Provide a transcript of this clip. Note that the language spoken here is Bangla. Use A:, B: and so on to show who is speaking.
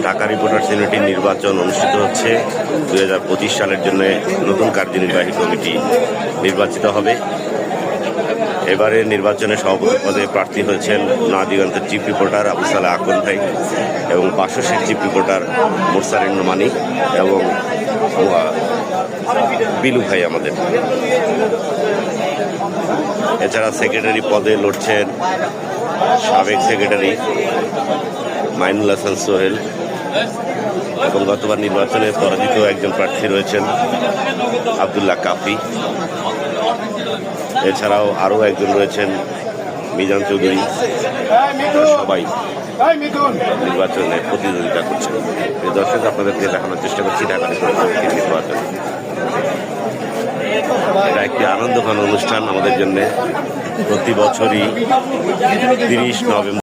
A: ঢাকা রিপোর্টার্স ইউনিটির নির্বাচন অনুষ্ঠিত হচ্ছে। 2025 সালের জন্য নতুন কার্যনির্বাহী কমিটি নির্বাচিত হবে। এবারে নির্বাচনে সভাপতি পদে প্রার্থী হয়েছেন নয়াদিগন্তের চিফ রিপোর্টার আবু সালেহ আকন ভাই এবং বাসসের চিফ রিপোর্টার মোরসালিন নোমানী এবং বিলু ভাই আমাদের। এছাড়া সেক্রেটারি পদে লড়ছেন সাবেক সেক্রেটারি মাইনুল হাসান সোহেল এবং গতবার নির্বাচনে পরাজিত একজন প্রার্থী রয়েছেন আব্দুল্লাহ কাফি। এছাড়াও আরও একজন রয়েছেন মিজান চৌধুরী। সবাই নির্বাচনে প্রতিদ্বন্দ্বিতা করছেন। এই দর্শক আপনাদেরকে দেখানোর চেষ্টা করছি ঢাকা রিপোর্টার নির্বাচন। এটা একটি আনন্দঘন অনুষ্ঠান আমাদের জন্য। প্রতি বছরই 30 নভেম্বর